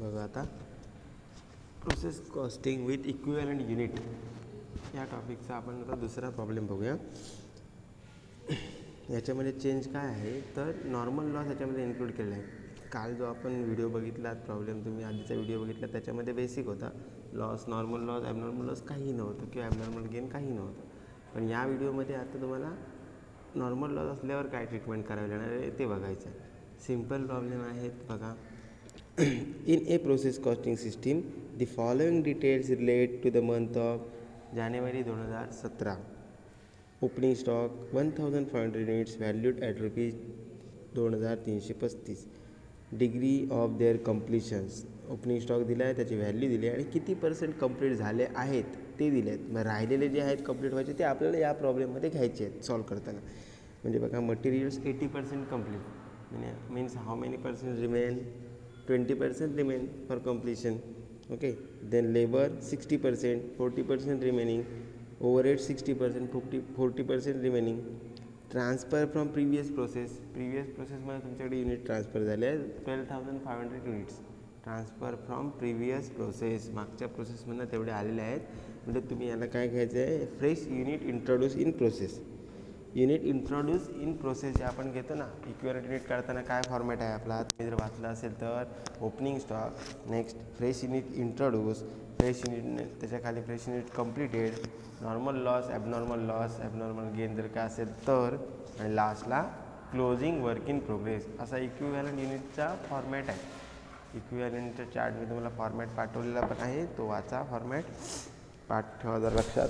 बघा आता process costing with equivalent unit या टॉपिकचा आपण आता दुसरा प्रॉब्लेम बघूया. याच्यामध्ये चेंज काय आहे तर नॉर्मल लॉस याच्यामध्ये इन्क्लूड केलेला आहे. काल जो आपण व्हिडिओ बघितला प्रॉब्लेम तुम्ही आधीचा व्हिडिओ बघितला त्याच्यामध्ये बेसिक होता loss, normal loss, abnormal loss काही नव्हतं किंवा ॲबनॉर्मल गेन काही नव्हतं. पण या व्हिडिओमध्ये आता तुम्हाला नॉर्मल लॉस असल्यावर काय ट्रीटमेंट करावी लागणार आहे ते बघायचं आहे. सिम्पल प्रॉब्लेम आहेत बघा. In a process costing system, the following details relate to the month of January 2017. Opening stock 1500 units valued at rupees 2335. Degree of their completions. Opening stock दिला आहे, त्याची व्हॅल्यू दिली आहे आणि किती % कंप्लीट झाले आहेत ते दिले आहेत. मग राहिलेले जे आहेत कंप्लीट व्हायचे ते आपल्याला या प्रॉब्लेममध्ये घ्यायचे आहेत सॉल्व करताना. म्हणजे बघा materials 80% complete means how many percent remain 20% remain for completion. Okay, then labor 60%, 40% remaining, overhead 60%, 40% remaining. Transfer from previous process मध्ये तुमच्याकडे युनिट ट्रान्सफर झाले आहे 12,500 units. Transfer from previous process, मागच्या प्रोसेसमधनं तेवढे आलेले आहेत. म्हणजे तुम्ही याला काय घ्यायचं आहे, fresh unit introduce in process. Unit introduce in process जे आपण घेतो ना, इक्विव्हॅलंट युनिट काढताना काय फॉर्मॅट आहे आपला, तुम्ही जर वाचला असेल तर opening stock, next fresh unit introduce, fresh unit त्याच्याखाली fresh unit completed, normal loss, abnormal gain जर काय असेल तर, आणि लास्टला क्लोजिंग वर्क इन प्रोग्रेस. असा इक्विव्हॅलंट युनिटचा फॉर्मॅट आहे. इक्विव्हॅलंटच्या चार्ट मी तुम्हाला फॉर्मॅट पाठवलेला पण आहे, तो वाचा फॉर्मॅट, पाठ ठेवा जर लक्षात.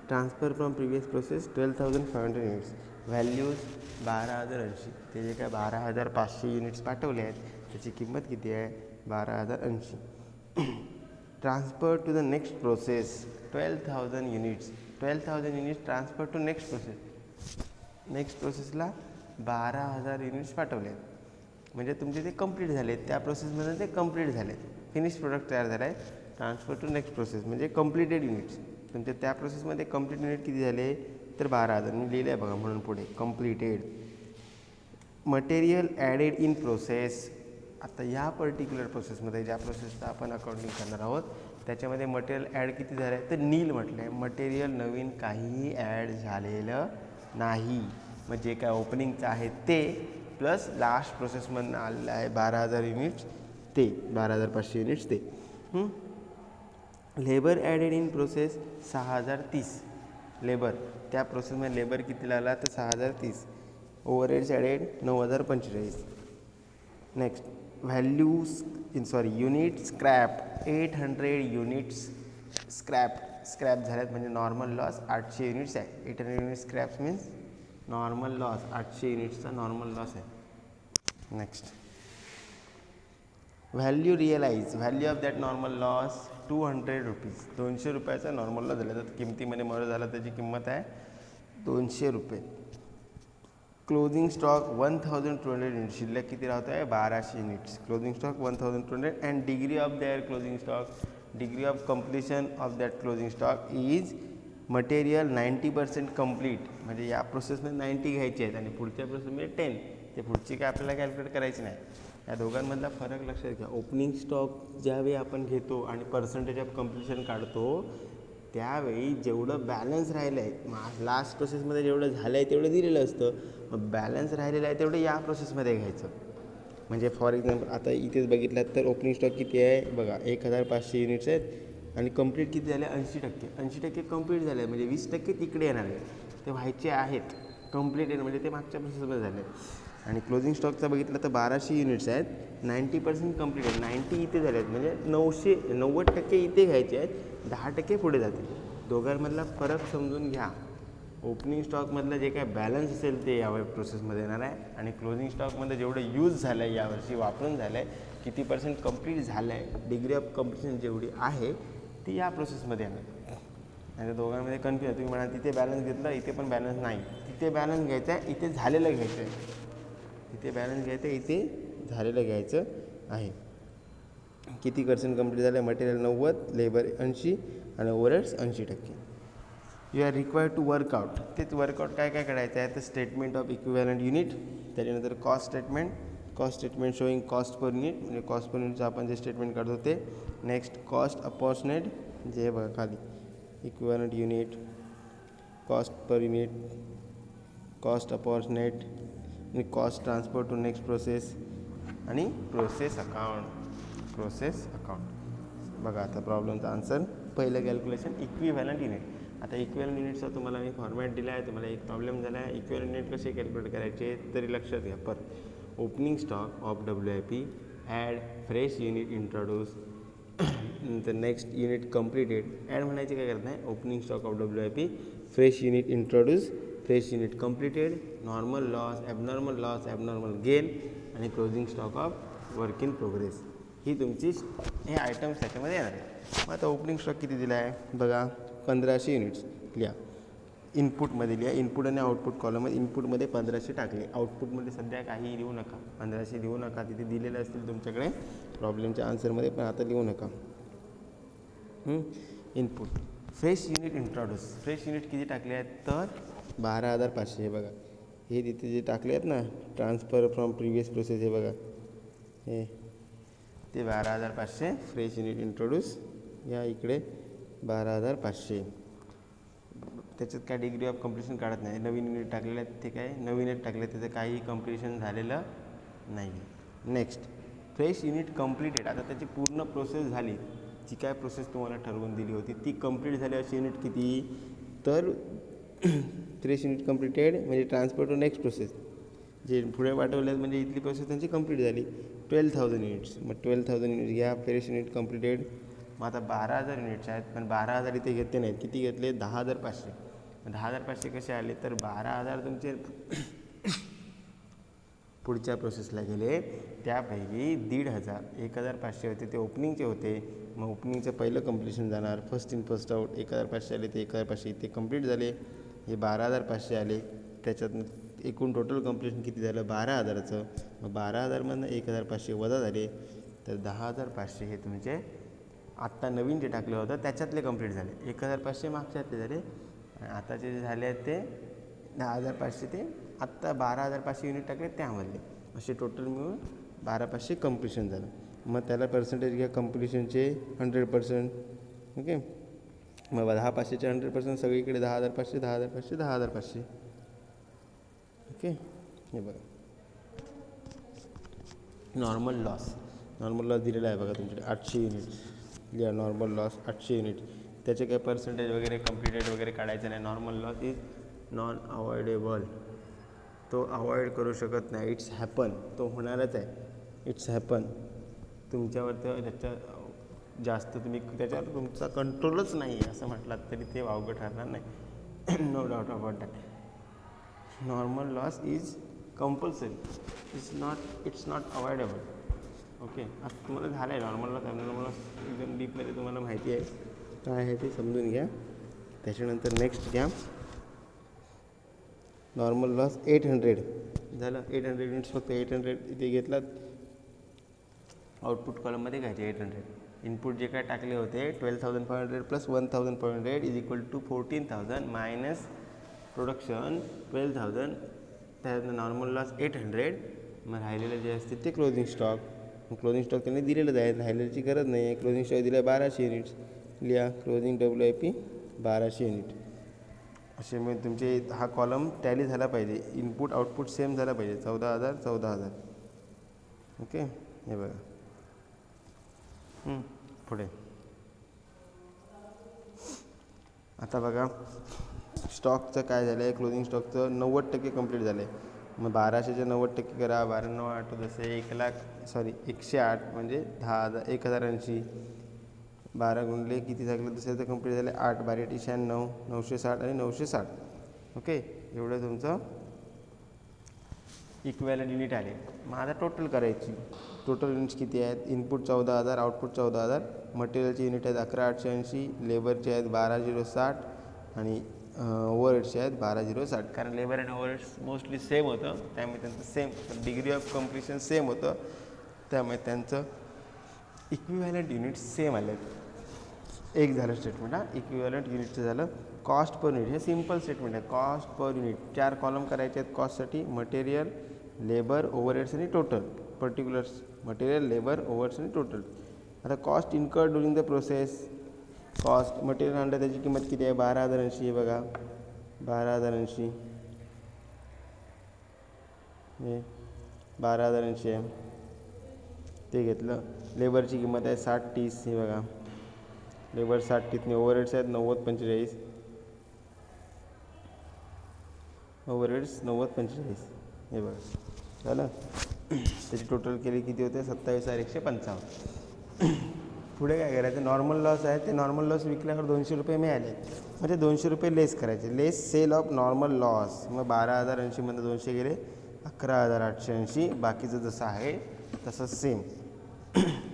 Transfer from previous process 12,500 units, values 12,080. ते जे काय 12,500 युनिट्स पाठवले आहेत त्याची किंमत किती आहे, 12,080. Transfer to the next process 12,000 units, 12,000 units transfer to next process. Next प्रोसेसला 12,000 युनिट्स पाठवले आहेत. म्हणजे तुमचे ते कंप्लीट झाले आहेत, त्या प्रोसेसमध्ये ते कंप्लीट झाले आहेत, फिनिश प्रोडक्ट तयार झाला आहे. ट्रान्सफर टू नेक्स्ट प्रोसेस म्हणजे कंप्लिटेड युनिट्स. तुमच्या त्या प्रोसेसमध्ये कंप्लीट युनिट किती झाले तर 12,000. मी लिहिलं आहे बघा म्हणून पुढे completed. Material added in process. आता या पर्टिक्युलर प्रोसेसमध्ये ज्या प्रोसेसचं आपण अकाउंटिंग करणार आहोत त्याच्यामध्ये मटेरियल ॲड किती झालं आहे तर नील म्हटलं आहे. मटेरियल नवीन काहीही ॲड झालेलं नाही. मग जे काय ओपनिंगचं आहे ते प्लस लास्ट प्रोसेसमधून आलेलं आहे 12,000 युनिट्स ते 12,500 युनिट्स ते. Labour added in process 6,030. Labour त्या प्रोसेसमध्ये लेबर किती लागला तर 6,030. Overheads added 9,045. Next values unit scrap 800 units scrap झाल्यात. म्हणजे नॉर्मल लॉस 800 युनिट्स आहे. 800 units scraps means normal loss 800 युनिट्सचा नॉर्मल लॉस आहे. Next value realise, value of that normal loss 200 rupees. 200 रुपयाचा नॉर्मल लॉस झाला तर किमतीमध्ये मॉडल झाला त्याची किंमत आहे 200 रुपये. क्लोजिंग स्टॉक 1,200 युनिट्स, शिल्लक किती राहतो आहे 1200 units. Closing stock 1,200 and degree of their closing stock, degree of completion of that closing stock is material 90% complete. म्हणजे या प्रोसेसमध्ये 90 घ्यायचे आहेत आणि पुढच्या प्रोसेसमध्ये 10. ते पुढची काय आपल्याला कॅल्क्युलेट करायची नाही. या दोघांमधला फरक लक्षात घ्या. ओपनिंग स्टॉक ज्यावेळी आपण घेतो आणि पर्सेंटेज ऑफ कम्प्लिशन काढतो त्यावेळी जेवढं बॅलन्स राहिलं आहे लास्ट प्रोसेसमध्ये जेवढं झालं आहे तेवढं दिलेलं असतं. मग बॅलन्स राहिलेलं आहे तेवढं या प्रोसेसमध्ये घ्यायचं. म्हणजे फॉर एक्झाम्पल आता इथेच बघितलं तर ओपनिंग स्टॉक किती आहे बघा 1,500 युनिट्स आहेत आणि कंप्लीट किती झाले 80%. 80% कंप्लीट झालं आहे म्हणजे 20% तिकडे येणार आहे, ते व्हायचे आहेत कंप्लीट आहे म्हणजे ते मागच्या प्रोसेसमध्ये झाले. आणि क्लोजिंग स्टॉकचा बघितलं तर 1200 युनिट्स आहेत, 90% कंप्लीट आहे, 90 इथे झाले आहेत म्हणजे 90% इथे घ्यायचे आहेत, 10% पुढे जातील. दोघांमधला फरक समजून घ्या. ओपनिंग स्टॉकमधलं जे काय बॅलन्स असेल ते यावर प्रोसेसमध्ये येणार आहे आणि क्लोजिंग स्टॉकमध्ये जेवढं यूज झालं आहे यावर्षी वापरून झालं आहे, किती % कंप्लीट झालं आहे, डिग्री ऑफ कम्प्लिशन जेवढी आहे ती या प्रोसेसमध्ये येणार. आणि दोघांमध्ये कन्फ्युजन. तुम्ही म्हणा तिथे बॅलन्स घेतलं इथे पण बॅलन्स नाही, तिथे बॅलन्स घ्यायचा आहे इथे झालेलं घ्यायचं आहे, इथे बॅलन्स घ्यायचं आहे इथे झालेलं घ्यायचं आहे. किती % कंप्लीट झालं आहे मटेरियल 90, लेबर 80 आणि overheads 80%. You are required to work out. तेच वर्कआउट काय काय करायचं आहे तर स्टेटमेंट ऑफ इक्विव्हॅलंट युनिट, त्याच्यानंतर cost statement, cost statement showing cost per unit, म्हणजे कॉस्ट पर युनिटचं आपण जे स्टेटमेंट काढतो ते. नेक्स्ट कॉस्ट अपॉर्शनेट, जे बघा खाली equivalent unit, cost per unit, cost apportionate आणि cost transfer to next process आणि प्रोसेस अकाउंट. बघा आता प्रॉब्लेमचा आन्सर. पहिलं कॅल्क्युलेशन इक्विव्हॅलंट युनिट. आता इक्विव्हॅलंट युनिटचा तुम्हाला मी फॉर्मॅट दिला आहे. तुम्हाला एक प्रॉब्लेम झाला आहे, इक्विव्हॅलंट युनिट कसे कॅल्क्युलेट करायचे तरी लक्षात घ्या. पर opening stock of WIP, add fresh unit introduce, नंतर नेक्स्ट युनिट कम्प्लिटेड. ॲड म्हणायचे काय करत नाही, opening stock of WIP, fresh unit introduce, fresh unit completed, normal loss, abnormal gain आणि closing stock of work in progress. ही तुमची हे items त्याच्यामध्ये येणार आहे. मग आता ओपनिंग स्टॉक किती दिला आहे बघा, 1500 युनिट्स लिहा. इनपुटमध्ये लिहा, इनपुट आणि आउटपुट कॉलममध्ये. इनपुटमध्ये 1500 टाकले, आउटपुटमध्ये सध्या काही लिहू नका, 1500 लिहू नका. तिथे दिलेलं असतील तुमच्याकडे प्रॉब्लेमच्या आन्सरमध्ये, पण आता लिहू नका. Input fresh unit introduce, fresh unit किती टाकले आहेत तर 12500. हे बघा, हे तिथे जे टाकले आहेत ना, ट्रान्सफर फ्रॉम प्रिव्हियस प्रोसेस, हे बघा हे ते 12500 फ्रेश युनिट इंट्रोड्यूस. या इकडे 12500. त्याच्यात काय डिग्री ऑफ कम्प्लिशन काढत नाही. नवीन युनिट टाकलेलं आहे ते काय नवीनच टाकले, त्याचं काही कम्प्लिशन झालेलं नाही. Next fresh unit completed. आता त्याची पूर्ण प्रोसेस झाली, जी काय प्रोसेस तुम्हाला ठरवून दिली होती ती कंप्लीट झाली. अशी युनिट किती तर फ्रेश युनिट कम्प्लिटेड म्हणजे ट्रान्सफर टू नेक्स्ट प्रोसेस, जे पुढे पाठवले म्हणजे इथली प्रोसेस त्यांची कंप्लीट झाली. 12,000 युनिट्स. मग 12,000 युनिट्स घ्या, फ्रेश युनिट कम्प्लिटेड. मग आता 12,000 युनिट्स आहेत, पण 12,000 इथे घेतले नाहीत. किती घेतले 10,500. 10,500 कसे आले तर 12,000 तुमचे पुढच्या प्रोसेसला गेले, त्यापैकी 1,500 1,500 होते ते ओपनिंगचे होते. मग ओपनिंगचं पहिलं कम्प्लिशन जाणार, फर्स्ट इन फर्स्ट आउट. 1,500 आले ते 1,500 इथे कंप्लीट झाले. हे 12,500 आले, त्याच्यात एकूण टोटल कम्प्लिशन किती झालं 12,000चं. मग 12,000मधनं 1,500 वजा झाले, तर 10,500 हे तुमचे आत्ता नवीन जे टाकलं होतं त्याच्यातले कंप्लीट झाले. 1,500 मागच्यातले झाले आणि आताचे जे झाले आहेत ते 10,500 ते आत्ता 12,500 युनिट टाकले त्यामधले. असे टोटल मिळून 12,500 कम्प्लिशन झालं. मग त्याला पर्सेंटेज घ्या कम्प्लिशनचे 100%. ओके, मग 10,500चे 100% सगळीकडे 10,500 10,500 10,500. ओके, हे बघा नॉर्मल लॉस. नॉर्मल लॉस दिलेला आहे बघा तुमच्याकडे 800 युनिट्स लिहा. Normal loss 800 unit. त्याचे काही पर्सेंटेज वगैरे कम्प्लिटेड वगैरे काढायचं नाही. Normal loss is non avoidable, तो अवॉइड करू शकत नाही. इट्स हॅपन, तो होणारच आहे. It's happen. तुमच्यावर तर त्याच्या जास्त तुम्ही त्याच्यावर तुमचा कंट्रोलच नाही आहे असं म्हटलात तरी ते वावगं ठरणार नाही. No doubt about that. Normal loss is compulsory, it's not avoidable. Okay, आता तुम्हाला झालं आहे नॉर्मल लॉस ॲबनॉर्मल लॉस एकदम डीपमध्ये तुम्हाला माहिती आहे काय आहे ते समजून घ्या. त्याच्यानंतर नेक्स्ट घ्या नॉर्मल लॉस 800 झालं. 800 युनिट्स फक्त 800 इथे घेतलात. आउटपुट कॉलममध्ये घ्यायचे 800. इनपुट जे काय टाकले होते 12,500 plus 1,500 is equal to 14,000 minus production 12,000. त्यानंतर नॉर्मल लॉस 800. मग राहिलेलं जे असते ते क्लोजिंग स्टॉक. क्लोजिंग स्टॉक त्यांनी दिलेलंच आहे, राहिलेल्याची गरज नाही आहे. क्लोजिंग स्टॉक दिला 1200 युनिट्स लिहा. Closing WIP 1200 unit. असे मग तुमचे हा कॉलम टॅली झाला पाहिजे. इनपुट आउटपुट सेम झाला पाहिजे. 14,000 14,000. ओके, हे बघा पुढे. आता बघा स्टॉकचं काय झालं आहे. क्लोजिंग स्टॉकचं 90% कंप्लीट झालं आहे. मग 1200चे 90% करा. 12,908 जसे 108 म्हणजे 10,000 1,080. 12 गुणले किती झाले दुसऱ्याचं कंप्लीट झाले 8. 12 96 960 आणि 960. ओके, एवढं तुमचं इक्विव्हॅलंट युनिट आले. मग आता टोटल करायची. टोटल युनिट्स किती आहेत. Input 14,000, output 14,000. मटेरियलचे युनिट आहेत 11,880. लेबरचे आहेत 12,060 आणि ओव्हरहेड्सचे आहेत 12,060. कारण लेबर आणि ओव्हरहेड्स मोस्टली सेम होतं, त्यामुळे त्यांचं same degree of completion same होतं, त्यामुळे त्यांचं इक्विव्हॅलंट युनिट सेम आले आहेत. एक झालं स्टेटमेंट. इक्विव्हॅलंट युनिटचं झालं. कॉस्ट पर युनिट हे सिम्पल स्टेटमेंट आहे. कॉस्ट पर युनिट 4 कॉलम करायचे आहेत कॉस्टसाठी. मटेरियल, लेबर, ओव्हरहेड्स आणि total. Particulars material, labour, overs आणि टोटल. आता cost incurred during the process. Cost material आणलं त्याची किंमत किती आहे? 12,080 आहे बघा. 12,080 हे 12,080 आहे, ते घेतलं. लेबरची किंमत आहे 60-30 हे बघा. लेबर 60-30 ओव्हरहेड्स आहेत 90-45. ओव्हरहेड्स 90-45 हे बघा झालं. त्याची टोटल केली किती होते? 27,155. पुढे काय करायचं? नॉर्मल लॉस आहे, ते नॉर्मल लॉस विकल्यावर 200 रुपये मिळाले, म्हणजे 200 रुपये लेस करायचे. लेस सेल ऑफ नॉर्मल लॉस. मग 12,080 200 गेले 11,880. बाकीचं जसं आहे तसं सेम.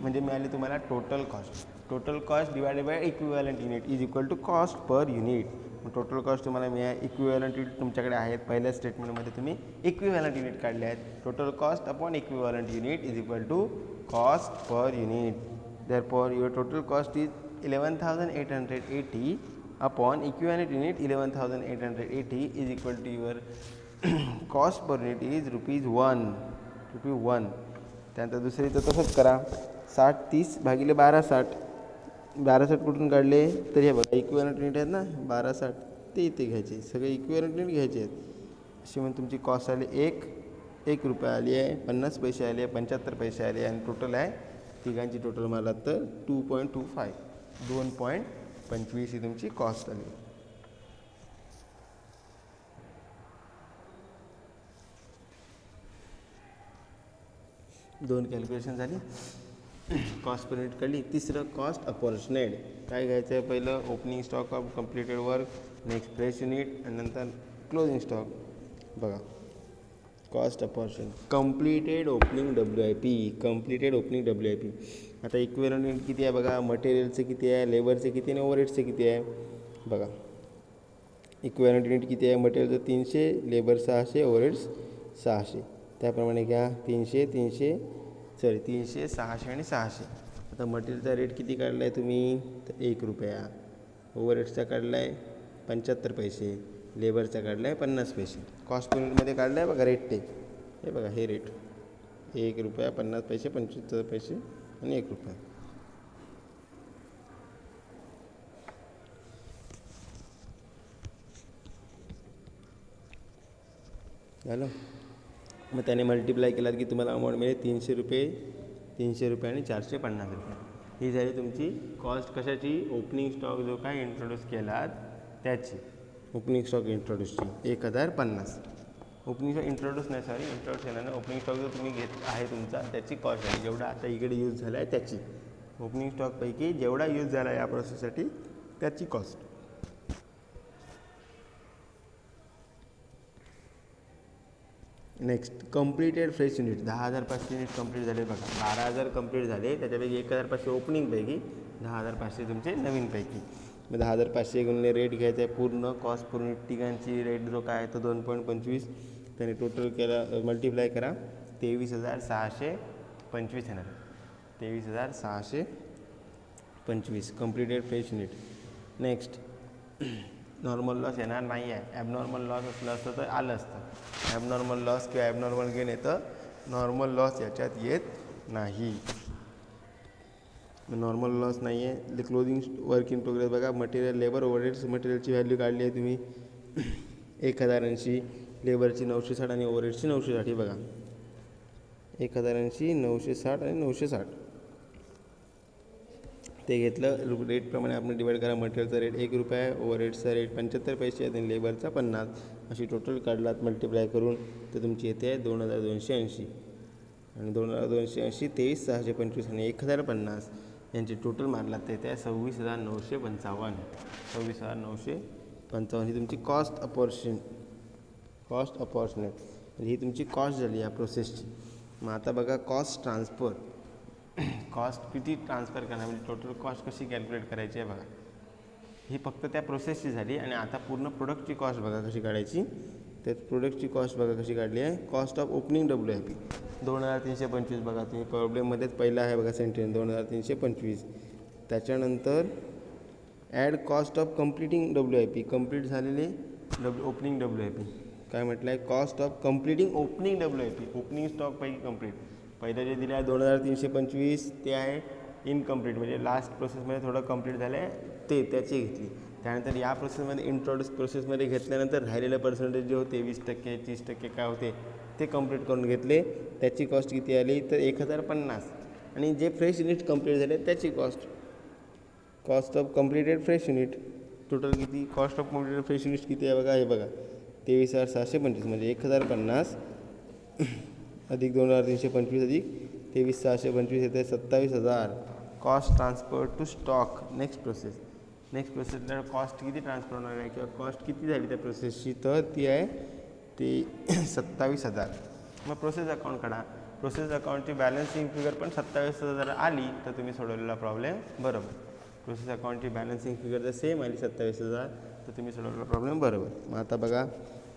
म्हणजे मिळाली तुम्हाला total cost. Total cost divided by equivalent unit is equal to cost per unit. मग टोटल कॉस्ट तुम्हाला मिळाली. इक्विव्हॅलंट युनिट तुमच्याकडे आहेत. पहिल्या स्टेटमेंटमध्ये तुम्ही इक्विव्हॅलंट युनिट काढले आहेत. Total cost upon equivalent unit is equal to cost per unit. Therefore your total cost is 11,880 upon equivalent unit 11,880 is equal to your cost per unit is ₹1. त्यानंतर दुसरी तर तसंच करा. 60-30 भागिले 12-60. 12-60 कुठून काढले? तर हे बघा इक्विव्हॅलंट युनिट आहेत ना 12-60, ते इथे घ्यायचे. सगळे इक्विव्हॅलंट युनिट घ्यायचे आहेत. अशी म्हणून तुमची कॉस्ट आली 1 रुपया आली आहे, 50 पैसे आले आहे, 75 पैसे आले आणि टोटल आहे तिघांची टोटल मला तर 2.25 2.25 ही तुमची कॉस्ट आली. दोन कॅल्क्युलेशन झाली. कॉस्ट पर युनिट काढली. तिसरं कॉस्ट अपॉर्च्युनेट. काय घ्यायचं आहे? पहिलं opening stock of completed work, next fresh unit आणि नंतर क्लोजिंग स्टॉक. बघा cost apportionate. Completed opening WIP. आता इक्विव्हॅलंट युनिट किती आहे बघा? मटेरियलचं किती आहे, लेबरचं किती आणि ओव्हरहेड्सचं किती आहे बघा. इक्विव्हॅलंट युनिट किती आहे? मटेरियलचं 300, लेबर 600, ओव्हरहेड्स 600. त्याप्रमाणे घ्या 300, 600 आणि 600. आता मटेरियलचा रेट किती काढला आहे तुम्ही? तर 1 रुपया. ओव्हरहेड्सचा काढला आहे 75 पैसे, लेबरचा काढला आहे 50 पैसे. कॉस्ट पर युनिटमध्ये काढला आहे बघा रेट. ते हे बघा हे रेट 1 रुपया, 50 पैसे, 75 पैसे आणि 1 रुपया. झालं. मग त्याने मल्टिप्लाय केलात की तुम्हाला अमाऊंट मिळेल 300 रुपये आणि 450 रुपये. ही झाली तुमची कॉस्ट. कशाची? ओपनिंग स्टॉक जो काय इंट्रोड्यूस केलात त्याची. ओपनिंग स्टॉक इंट्रोड्यूसची 1,050. ओपनिंग स्टॉक इंट्रोड्यूस केल्यानं ओपनिंग स्टॉक जो तुम्ही घेत आहे तुमचा त्याची कॉस्ट आहे. जेवढा आता इकडे यूज झाला आहे त्याची. ओपनिंग स्टॉकपैकी जेवढा यूज झाला या प्रोसेससाठी त्याची cost. Next completed fresh unit. 10,500 unit complete झाले बघा. 12,000 कंप्लीट झाले, त्याच्यापैकी 1,500 ओपनिंगपैकी, 10,500 तुमचे नवीनपैकी. मग 10,500 गुणिले रेट घ्यायचा आहे पूर्ण कॉस्ट पर युनिट तिघांची रेट जो काय आहे तो 2.25. त्याने टोटल केला मल्टिप्लाय करा 23,625 येणार. 23,625 completed fresh unit. Next normal loss येणार नाही आहे. ॲबनॉर्मल लॉस असलं असतं तर आलं असतं. ॲबनॉर्मल लॉस किंवा ॲबनॉर्मल गेन येतं. नॉर्मल लॉस याच्यात येत नाही. नॉर्मल लॉस नाही आहे. क्लोजिंग वर्क इन प्रोग्रेस बघा. Material, labour, overheads. मटेरियलची व्हॅल्यू काढली आहे तुम्ही 1,080, लेबरची 960 आणि ओव्हरहेड्सची 960 बघा. 1,080, 960 आणि 960 ते घेतलं. रेटप्रमाणे आपण डिवाईड करा. मटेरियलचा रेट 1 रुपया आहे, ओव्हरहेड्सचा रेट 75 पैसे आहे आणि लेबरचा 50. अशी टोटल काढलात मल्टिप्लाय करून तर तुमची येते आहे 2,280 आणि 2,280 23,625 आणि 1,050 यांची टोटल मारलात ते येते 26,955. 26,955 ही तुमची कॉस्ट अपॉर्च्युनेट ही तुमची कॉस्ट झाली या प्रोसेसची. मग आता बघा कॉस्ट ट्रान्सफर. कॉस्ट किती ट्रान्सफर करणार म्हणजे टोटल कॉस्ट कशी कॅल्क्युलेट करायची आहे बघा. ही फक्त त्या प्रोसेसची झाली आणि आता पूर्ण प्रोडक्टची कॉस्ट बघा कशी काढायची. तर प्रोडक्टची कॉस्ट बघा कशी काढली आहे. कॉस्ट ऑफ ओपनिंग WIP 2,325 बघा. तुम्ही प्रॉब्लेममध्येच पहिला आहे बघा सेंटेन्स 2,325. त्याच्यानंतर add cost of completing WIP complete झालेले ओपनिंग WIP. काय म्हटलं आहे? Cost of completing opening WIP opening स्टॉकपैकी कंप्लीट. पहिलं जे दिलं आहे 2325 ते आहे इनकम्प्लीट, म्हणजे लास्ट प्रोसेसमध्ये थोडं कंप्लीट झालं आहे त्याची घेतली. त्यानंतर या प्रोसेसमध्ये इंट्रोड्यूस प्रोसेसमध्ये घेतल्यानंतर राहिलेलं पर्सेंटेज जे होते 20%, 30% काय होते ते कंप्लीट करून घेतले. त्याची कॉस्ट किती आली तर 1050. आणि जे फ्रेश युनिट कंप्लीट झाले त्याची cost of completed fresh unit total किती, cost of completed fresh unit किती आहे बघा, हे बघा 23,625 म्हणजे 1050 अधिक 2,325 अधिक 23,625 येते 27,000. Cost transfer to stock. Next प्रोसेसला कॉस्ट किती ट्रान्सफर होणार आहे किंवा कॉस्ट किती झाली त्या प्रोसेसची, तर ती आहे ती 27,000. मग प्रोसेस अकाउंट काढा. प्रोसेस अकाउंटची बॅलन्सिंग फिगर पण 27,000 आली तर तुम्ही सोडवलेला प्रॉब्लेम बरोबर. प्रोसेस अकाउंटची बॅलन्सिंग फिगर जर सेम आली 27,000 तर तुम्ही सोडवलेला प्रॉब्लेम बरोबर. मग आता बघा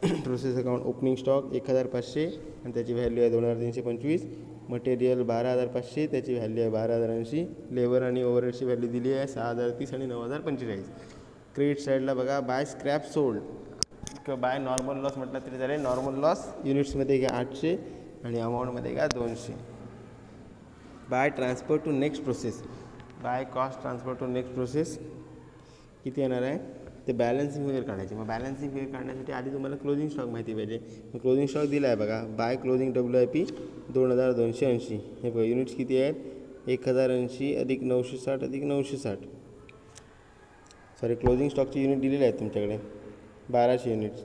प्रोसेस अकाउंट ओपनिंग स्टॉक 1,500 आणि त्याची व्हॅल्यू आहे 2,325. मटेरियल 12,500 त्याची व्हॅल्यू आहे 12,080. लेबर आणि ओव्हरहेडची व्हॅल्यू दिली आहे 6,030 आणि 9,045. क्रेडिट साईडला बघा बाय स्क्रॅप सोल्ड किंवा बाय नॉर्मल लॉस म्हटलं तरी चालेल. नॉर्मल लॉस युनिट्समध्ये घ्या 800 आणि अमाऊंटमध्ये घ्या 200. By transfer to next process, by cost transfer to next process किती येणार आहे ते बॅलन्सिंग फिगर काढायची. मग बॅलन्सिंग फिगर काढण्यासाठी आधी तुम्हाला क्लोजिंग स्टॉक माहिती पाहिजे. मग क्लोजिंग स्टॉक दिला आहे बघा, बाय क्लोजिंग WIP 2,280. हे बघा युनिट्स किती आहेत 1,080 अधिक 960 अधिक 960. सॉरी क्लोजिंग स्टॉकचे युनिट दिलेले आहेत तुमच्याकडे 1200 युनिट्स.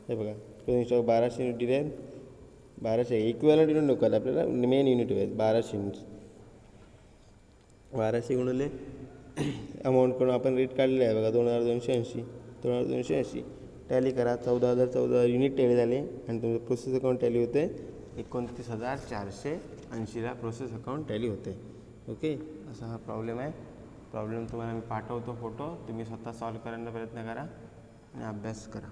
हे बघा क्लोजिंग स्टॉक 1200 युनिट दिले आहेत. 1200 इक्विव्हॅलंट युनिट नको आपल्याला, मेन युनिट आहेत 1200 युनिट्स. 1200 गुणले अमाऊंट करून आपण रेट काढलेला आहे बघा 2,280. टॅली करा 14,014 युनिट टॅली झाले आणि तुमचं प्रोसेस अकाउंट टॅली होते 29,480ला प्रोसेस अकाउंट टॅली होते. ओके, असा हा प्रॉब्लेम आहे. प्रॉब्लेम तुम्हाला मी पाठवतो फोटो, तुम्ही स्वतः सॉल्व करायला प्रयत्न करा आणि अभ्यास करा.